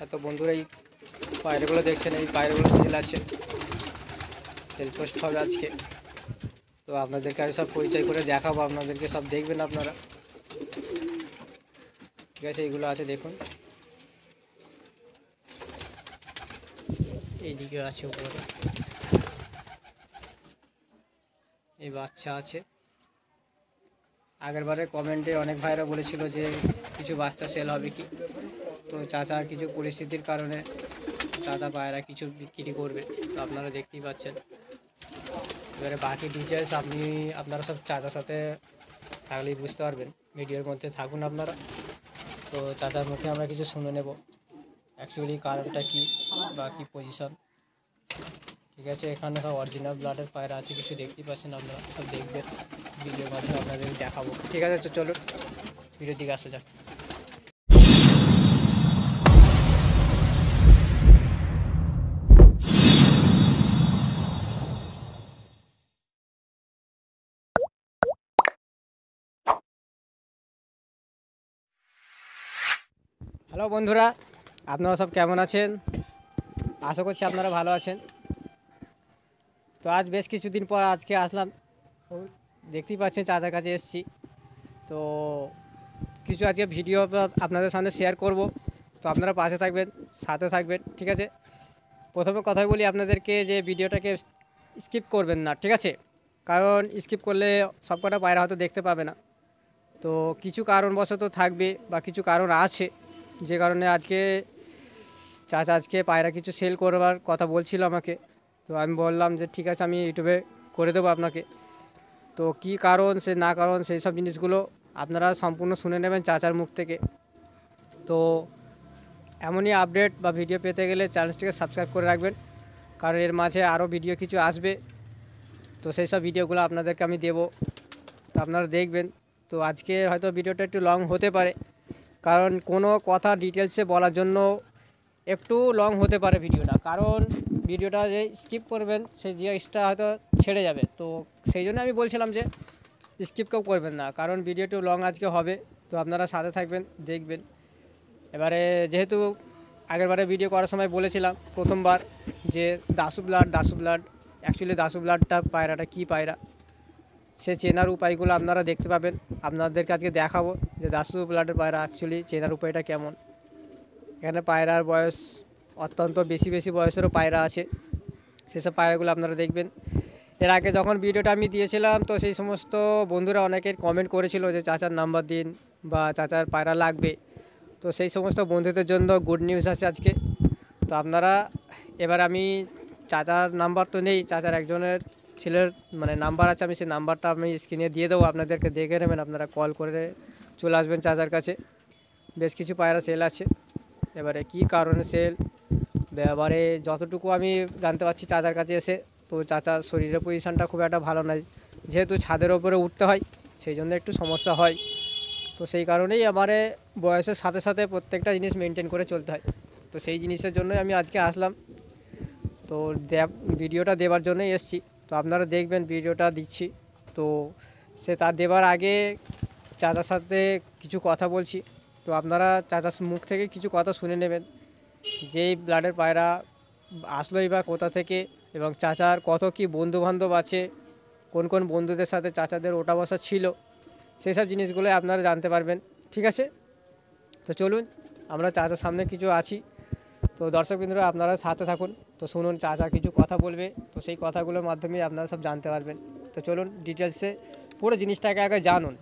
এত বন্ধুরা এই পায়রাগুলো দেখছেন, এই পায়রাগুলো সেল আছে, সেল পোস্ট হবে আজকে। তো আপনাদেরকে আমি সব পরিচয় করে দেখাবো, আপনাদেরকে সব দেখবেন আপনারা। ঠিক আছে, এইগুলো আছে দেখুন, এইদিকে আছে উপরে, এই বাচ্চা আছে। আগেরবারে কমেন্টে অনেক ভাইরা বলেছিল যে কিছু বাচ্চা সেল হবে কি, তো চাচার কিছু পরিস্থিতির কারণে চাচা পায়রা কিছু বিক্রি করবে, তো আপনারা দেখতেই পাচ্ছেন। এবারে বাকি ডিটেলস আপনারা সব চাচার সাথে থাকলেই বুঝতে পারবেন, ভিডিওর মধ্যে থাকুন আপনারা। তো চাচার মুখে আমরা কিছু শুনে নেব অ্যাকচুয়ালি কারণটা কি বা কী পজিশন। ঠিক আছে, এখানে সব অরিজিনাল ব্লাডের পায়রা আছে, কিছু দেখতেই পাচ্ছেন, আপনারা সব দেখবেন ভিডিওর মাধ্যমে আপনাদের দেখাবো। ঠিক আছে, তো চলুন ভিডিওর দিকে আসা যাক। হ্যালো বন্ধুরা, আপনারা সব কেমন আছেন? আশা করছি আপনারা ভালো আছেন। তো আজ বেশ কিছুদিন পর আজকে আসলাম, দেখতেই পাচ্ছেন চাচার কাছে এসেছি। তো কিছু আজকে ভিডিও আপনাদের সামনে শেয়ার করব, তো আপনারা পাশে থাকবেন, সাথে থাকবেন। ঠিক আছে, প্রথমে কথাই বলি আপনাদেরকে যে ভিডিওটাকে স্কিপ করবেন না, ঠিক আছে? কারণ স্কিপ করলে সবকটা পায়রা হয়তো দেখতে পাবে না। তো কিছু কারণবশত থাকবে বা কিছু কারণ আছে, যে কারণে আজকে চাচা আজকে পায়রা কিছু সেল করবার কথা বলছিল আমাকে। তো আমি বললাম যে ঠিক আছে, আমি ইউটিউবে করে দেবো আপনাকে। তো কি কারণ সে না কারণ সেই সব জিনিসগুলো আপনারা সম্পূর্ণ শুনে নেবেন চাচার মুখ থেকে। তো এমনই আপডেট বা ভিডিও পেতে গেলে চ্যানেলটিকে সাবস্ক্রাইব করে রাখবেন, কারণ এর মাঝে আরও ভিডিও কিছু আসবে। তো সেই সব ভিডিওগুলো আপনাদেরকে আমি দেবো, তো আপনারা দেখবেন। তো আজকে হয়তো ভিডিওটা একটু লং হতে পারে, কারণ কোনো কথা ডিটেলসে বলার জন্য একটু লং হতে পারে ভিডিওটা, কারণ ভিডিওটা যে স্কিপ করবেন সেই জিনিসটা হয়তো ছেড়ে যাবে। তো সেই জন্য আমি বলছিলাম যে স্কিপ কেউ করবেন না, কারণ ভিডিও একটু লং আজকে হবে। তো আপনারা সাথে থাকবেন, দেখবেন। এবারে যেহেতু আগেরবারে ভিডিও করার সময় বলেছিলাম প্রথমবার যে দাসু ব্লাড অ্যাকচুয়ালি দাসু ব্লাডটা পায়রাটা কী পায়রা, সে চেনার উপায়গুলো আপনারা দেখতে পাবেন। আপনাদেরকে আজকে দেখাবো যে দাসু ব্লাডের পায়রা অ্যাকচুয়ালি চেনার উপায়টা কেমন। এখানে পায়রার বয়স অত্যন্ত বেশি বয়সেরও পায়রা আছে, সেসব পায়রাগুলো আপনারা দেখবেন। এর আগে যখন ভিডিওটা আমি দিয়েছিলাম, তো সেই সমস্ত বন্ধুরা অনেকের কমেন্ট করেছিল যে চাচার নাম্বার দিন বা চাচার পায়রা লাগবে। তো সেই সমস্ত বন্ধুদের জন্য গুড নিউজ আছে আজকে। তো আপনারা এবার আমি চাচার নাম্বার তো নেই, চাচার একজনের ছেলের নাম্বার আছে, আমি সেই নাম্বারটা আমি স্ক্রিনে দিয়ে দেবো, আপনাদেরকে দেখে নেবেন। আপনারা কল করে চলে আসবেন চাচার কাছে। বেশ কিছু পায়রা সেল আছে, এবারে কি কারণে সেল, এবারে যতটুকু আমি জানতে পারছি চাচার কাছে এসে, তো চাচার শরীরের পজিশানটা খুব একটা ভালো নয়, যেহেতু ছাদের ওপরে উঠতে হয় সেই জন্য একটু সমস্যা হয়। তো সেই কারণেই আমারে বয়সের সাথে সাথে প্রত্যেকটা জিনিস মেনটেন করে চলতে হয়। তো সেই জিনিসের জন্যই আমি আজকে আসলাম, তো ভিডিওটা দেওয়ার জন্যই এসেছি। তো আপনারা দেখবেন ভিডিওটা দিচ্ছি। তো সে তার দেওয়ার আগে চাচার সাথে কিছু কথা বলছি, তো আপনারা চাচার মুখ থেকে কিছু কথা শুনে নেবেন, যেই ব্লাডের পায়রা আসলোই বা কোথা থেকে, এবং চাচার কত কি বন্ধুবান্ধব আছে, কোন কোন বন্ধুদের সাথে চাচাদের ওঠা বসা ছিল, সেই সব জিনিসগুলো আপনারা জানতে পারবেন। ঠিক আছে, তো চলুন, আমরা চাচার সামনে কিছু আছি। তো দর্শকবৃন্দরা আপনারা সাথে থাকুন, তো শুনুন চাচা কিছু কথা বলবে, তো সেই কথাগুলোর মাধ্যমে আপনারা সব জানতে পারবেন। তো চলুন ডিটেলসে পুরো জিনিসটাকে আগে জানুন।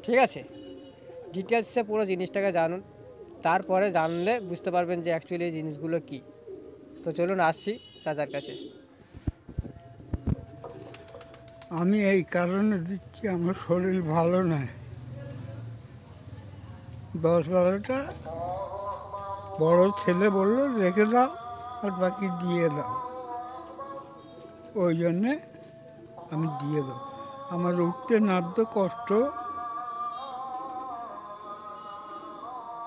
ঠিক আছে, ডিটেলসে পুরো জিনিসটাকে জানুন, তারপরে জানলে বুঝতে পারবেন যে অ্যাকচুয়ালি এই জিনিসগুলো কী। তো চলুন আসছি চাচার কাছে। আমি এই কারণে দিচ্ছি, আমার শরীর ভালো নয়। 10-12টা বড় ছেলে বললো রেখে দাও আর বাকি দিয়ে দাও, ওই জন্যে আমি দিয়ে দেবো। আমার উঠতে নামতে কষ্ট,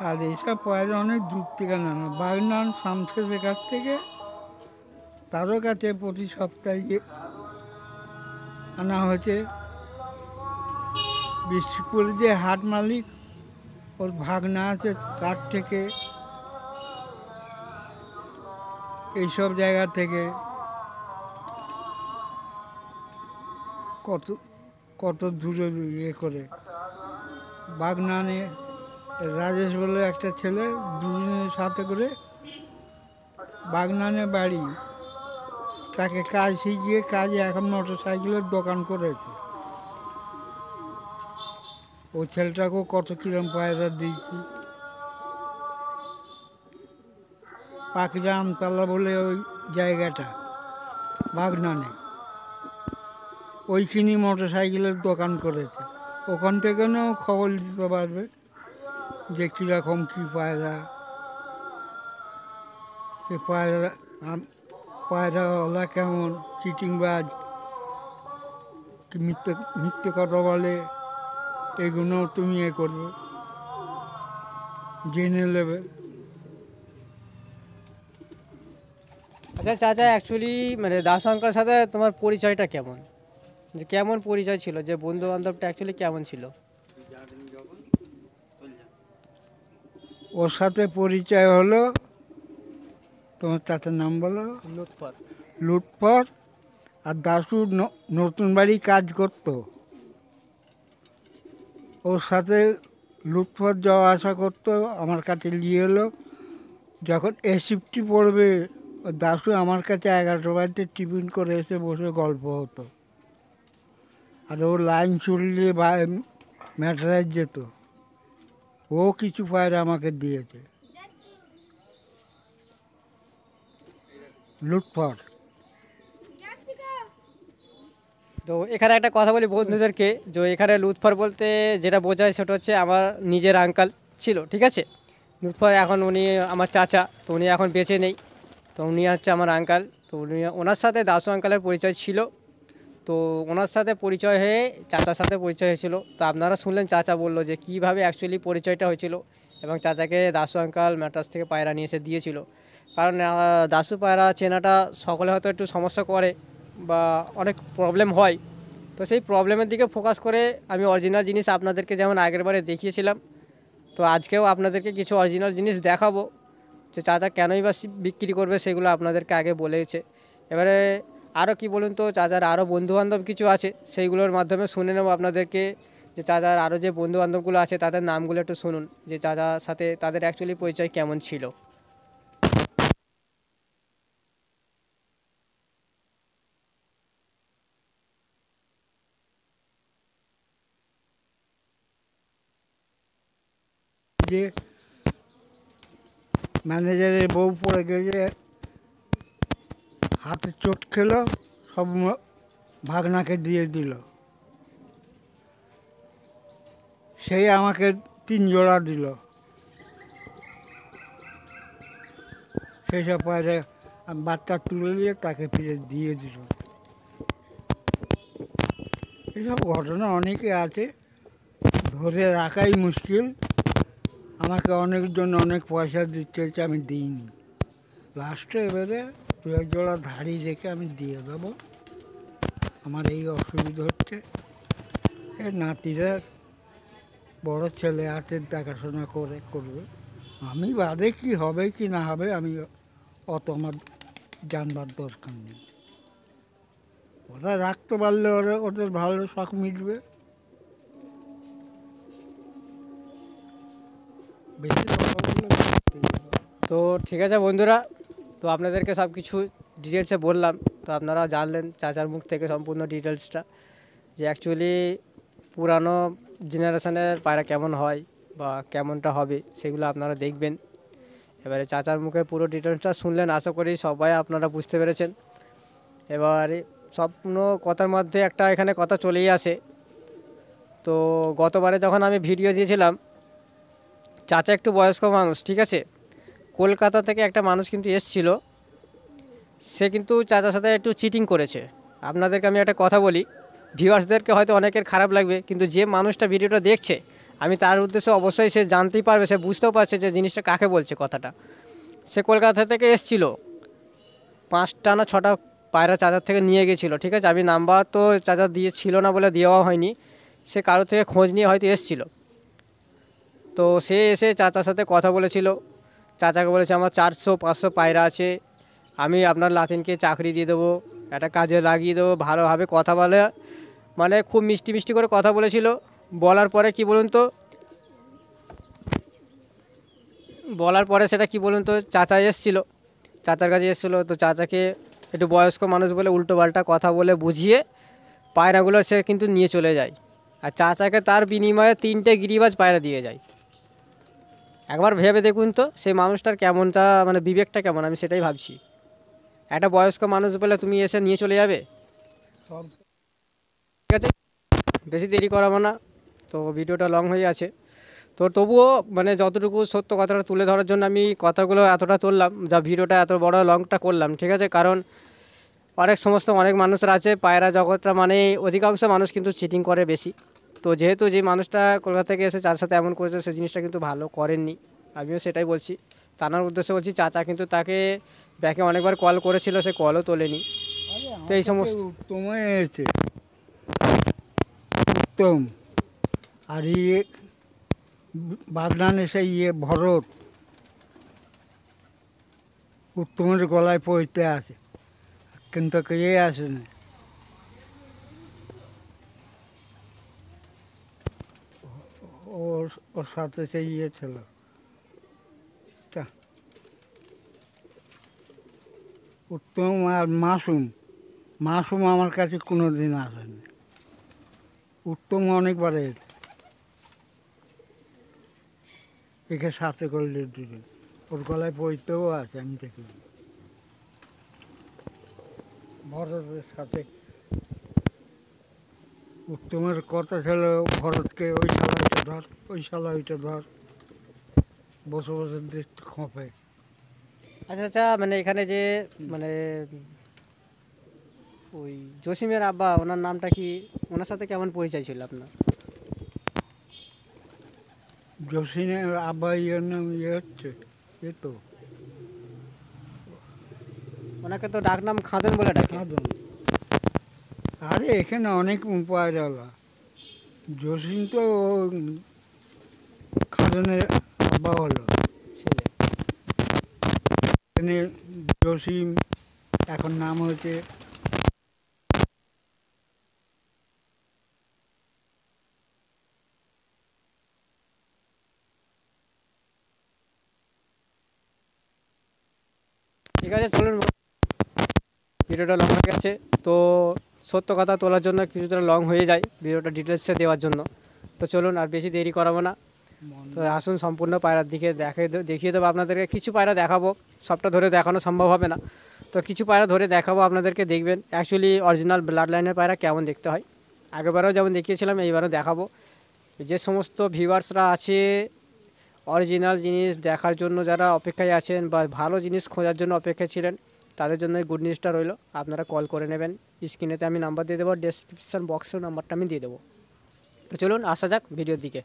আর এইসব পায়রা অনেক দূর থেকে নানা বাগনান শামসেদের কাছ থেকে, তারও কাছে প্রতি সপ্তাহে আনা হয়েছে। বিশ্বপুরে যে হাট মালিক, ওর ভাগনা আছে, তার থেকে এইসব জায়গা থেকে কত কত দূরে ইয়ে করে বাগনানে রাজেশ বলে একটা ছেলে দুজনের সাথে করে বাগনানে বাড়ি, তাকে কাজ শিখিয়ে কাজে এখন মোটর সাইকেলের দোকান করেছে। ও ছেলেটাকেও কত কিরম পায়রা দিয়েছি। পাখিরা আমতলা বলে ওই জায়গাটা বাগনানে, ওইখানে মোটর সাইকেলের দোকান করেছে। ওখান থেকে না খবর দিতে পারবে যে কীরকম কী পায়রা, এ পায়রাওয়ালা কেমন, চিটিংবাজ কি মিথ্যে মিথ্যে কথা বলে, এগুলো তুমি এ করবে, জেনে নেবে। আচ্ছা চাচা, অ্যাকচুয়ালি মানে দাস আঙ্কার সাথে তোমার পরিচয়টা কেমন, যে কেমন পরিচয় ছিল, যে বন্ধু বান্ধবটা অ্যাকচুয়ালি কেমন ছিল? ওর সাথে পরিচয় হলো, তোমার চাচার নাম বলো? লুৎফর। লুৎফর। আর দাশু নতুন বাড়ি কাজ করতো, ওর সাথে লুৎফর যাওয়া আসা করতো, আমার কাছে নিয়ে এলো। যখন শিফটি পড়বে, দাশু আমার কাছে 11টা বাড়িতে টিফিন করে এসে বসে গল্প হতো। আর ও লাইন চললে ম্যাটারাইজ যেত, ও কিছু পায়রা আমাকে দিয়েছে। লুৎফর। তো এখানে একটা কথা বলি বন্ধুদেরকে, যে এখানে লুৎফর বলতে যেটা বোঝায় সেটা হচ্ছে আমার নিজের আঙ্কাল ছিল, ঠিক আছে। লুৎফর এখন উনি আমার চাচা, তো উনি এখন বেঁচে নেই, তো উনি হচ্ছে আমার আঙ্কাল। তো উনি, ওনার সাথে দাসু আঙ্কালের পরিচয় ছিল। তো ওনার সাথে পরিচয় হয়ে চাচার সাথে পরিচয় হয়েছিল। তো আপনারা শুনলেন চাচা বললো যে কীভাবে অ্যাকচুয়ালি পরিচয়টা হয়েছিল, এবং চাচাকে দাসু আঙ্কাল ম্যাটার্স থেকে পায়রা নিয়ে এসে দিয়েছিল। কারণ দাসু পায়রা চেনাটা সকলে হয়তো একটু সমস্যা করে বা অনেক প্রবলেম হয়, তো সেই প্রবলেমের দিকে ফোকাস করে আমি অরিজিনাল জিনিস আপনাদেরকে যেমন আগের বারে দেখিয়েছিলাম, তো আজকেও আপনাদেরকে কিছু অরিজিনাল জিনিস দেখাবো। যে চাচা কেনই বা বিক্রি করবে সেগুলো আপনাদেরকে আগে বলেছে। এবারে আরও কি বলুন তো, চাচার আরও বন্ধুবান্ধব কিছু আছে, সেইগুলোর মাধ্যমে শুনে নেব আপনাদেরকে, যে চাচার আরও যে বন্ধুবান্ধবগুলো আছে তাদের নামগুলো একটু শুনুন, যে চাচার সাথে তাদের অ্যাকচুয়ালি পরিচয় কেমন ছিল। যে ম্যানেজারের বউ পড়ে গেছে, হাতে চোট খেলো, সব ভাগনাকে দিয়ে দিল। সেই আমাকে 3 জোড়া দিল। সেই সব পায়রা বাচ্চা তুলে নিয়ে তাকে ফিরে দিয়ে দিল। এইসব ঘটনা অনেকে আছে, ধরে রাখাই মুশকিল। আমাকে অনেকজন অনেক পয়সা দিতে চাইছে, আমি দিইনি। লাস্টে এবারে 2-1 জোড়া ধাড়ি রেখে আমি দিয়ে দেবো, আমার এই অসুবিধা হচ্ছে। এ নাতিরা বড় ছেলে হাতে দেখাশোনা করবে, আমি বাদে কি হবে কি না হবে আমি অত আমার জানবার দরকার নেই। ওরা রাখতে পারলে ওদের ভালো শখ মিটবে। বেশি কথা বললে তো ঠিক আছে বন্ধুরা, তো আপনাদেরকে সব কিছু ডিটেলসে বললাম, তো আপনারা জানলেন চাচার মুখ থেকে সম্পূর্ণ ডিটেলসটা, যে অ্যাকচুয়ালি পুরানো জেনারেশনের পায়রা কেমন হয় বা কেমনটা হবে সেগুলো আপনারা দেখবেন। এবারে চাচার মুখে পুরো ডিটেলসটা শুনলেন, আশা করি সবাই আপনারা বুঝতে পেরেছেন। এবারে সম্পূর্ণ কথার মধ্যে একটা এখানে কথা চলেই আসে। তো গতবারে যখন আমি ভিডিও দিয়েছিলাম, চাচা একটু বয়স্ক মানুষ, ঠিক আছে, কলকাতা থেকে একটা মানুষ কিন্তু এসছিল, সে কিন্তু চাচার সাথে একটু চিটিং করেছে। আপনাদেরকে আমি একটা কথা বলি, ভিউয়ার্সদেরকে হয়তো অনেকের খারাপ লাগবে, কিন্তু যে মানুষটা ভিডিওটা দেখছে, আমি তার উদ্দেশ্যে অবশ্যই সে জানতেই পারবে, সে বুঝতেও পারছে যে জিনিসটা কাকে বলছে কথাটা। সে কলকাতা থেকে এসছিল, 5টা না 6টা পায়রা চাচার থেকে নিয়ে গেছিলো, ঠিক আছে। আমি নাম্বার তো চাচা ছিল না বলে দেওয়া হয়নি, সে কারো থেকে খোঁজ নিয়ে হয়তো এসছিল। তো সে এসে চাচার সাথে কথা বলেছিল, চাচাকে বলেছে আমার 400-500 পায়রা আছে, আমি আপনার নাতিনকে চাকরি দিয়ে দেবো, একটা কাজে লাগিয়ে দেবো, ভালোভাবে কথা বলে, মানে খুব মিষ্টি মিষ্টি করে কথা বলেছিল। বলার পরে কি বলুন তো, বলার পরে সেটা কি বলুন তো, চাচা এসেছিলো, চাচার কাছে এসেছিলো, তো চাচাকে একটু বয়স্ক মানুষ বলে উল্টো পাল্টা কথা বলে বুঝিয়ে পায়রাগুলো সে কিন্তু নিয়ে চলে যায়। আর চাচাকে তার বিনিময়ে 3টে গিরিবাজ পায়রা দিয়ে যায়। একবার ভেবে দেখুন তো সেই মানুষটার কেমনটা, মানে বিবেকটা কেমন, আমি সেটাই ভাবছি। একটা বয়স্ক মানুষ বলে তুমি এসে নিয়ে চলে যাবে। সব ঠিক আছে, বেশি দেরি করাবো না, তো ভিডিওটা লং হয়ে আছে। তো তবুও মানে যতটুকু সত্য কথাটা তুলে ধরার জন্য আমি কথাগুলো এতটা তুললাম, যা ভিডিওটা এত বড় লংটা করলাম, ঠিক আছে। কারণ অনেক মানুষরা আছে পায়রা জগৎটা, মানে অধিকাংশ মানুষ কিন্তু চিটিং করে বেশি। তো যেহেতু যে মানুষটা কলকাতা থেকে এসে যার সাথে এমন করেছে সে জিনিসটা কিন্তু ভালো করেননি, আমিও সেটাই বলছি। তার উদ্দেশ্যে বলছি, চাচা কিন্তু তাকে ব্যাকে অনেকবার কল করেছিল, সে কলও তোলেনি। তো এই সমস্ত উত্তম হয়েছে, উত্তম। আর ইয়ে বাগনান এসে ভরত উত্তমের গলায় পড়তে আছে, কিন্তু কে আসে না। ওর ওর সাথে সে ছিল তা, উত্তম আর মাসুম। মাসুম আমার কাছে কোনো দিন আসেনি, উত্তম অনেকবার একে সাথে করলে দুজন, ওর গলায় পড়তেও আছে, আমি দেখি ভরতের সাথে। উত্তমের কথা ছিল ভরতকে ওই শালা ওইটা ধর, ওই শালা ওইটা ধর, বসে বসে দেখতে খোঁপে। আচ্ছা আচ্ছা, মানে এখানে যে মানে ওই জসিমের আব্বা, ওনার নামটা কি, ওনার সাথে কেমন পরিচয় ছিল আপনার? জসিনের আব্বা ইয়ের নাম হচ্ছে এ তো ওনাকে তো ডাকনাম খাদেন বলে ডাকে। খাদন। আরে এখানে অনেক পায়রাওয়ালা, জসিম তো খাদনের আব্বা হলো। ছেলে। এখানে জসিম এখন নাম হয়েছে। ঠিক আছে, চলুন, ভিডিওটা লং হয়ে গেছে। তো সত্য কথা তোলার জন্য কিছুটা লং হয়ে যায় ভিডিওটা ডিটেলসে দেওয়ার জন্য। তো চলুন আর বেশি দেরি করাবো না, তো আসুন সম্পূর্ণ পায়রার দিকে দেখিয়ে দেবো আপনাদেরকে। কিছু পায়রা দেখাবো, সবটা ধরে দেখানো সম্ভব হবে না, তো কিছু পায়রা ধরে দেখাবো আপনাদেরকে, দেখবেন অ্যাকচুয়ালি অরিজিনাল ব্লাড লাইনের পায়রা কেমন দেখতে হয়। আগেবারও যেমন দেখিয়েছিলাম এইবারও দেখাবো। যে সমস্ত ভিউয়ার্সরা আছে অরিজিনাল জিনিস দেখার জন্য, যারা অপেক্ষায় আছেন বা ভালো জিনিস খোঁজার জন্য অপেক্ষায় ছিলেন, তাদের জন্য এই গুড নিউজটা রইলো, আপনারা কল করে নেবেন। স্ক্রিনেতে আমি নাম্বার দিয়ে দেবো, ডেসক্রিপশান বক্সেও নাম্বারটা আমি দিয়ে দেবো। তো চলুন আসা যাক ভিডিওর দিকে।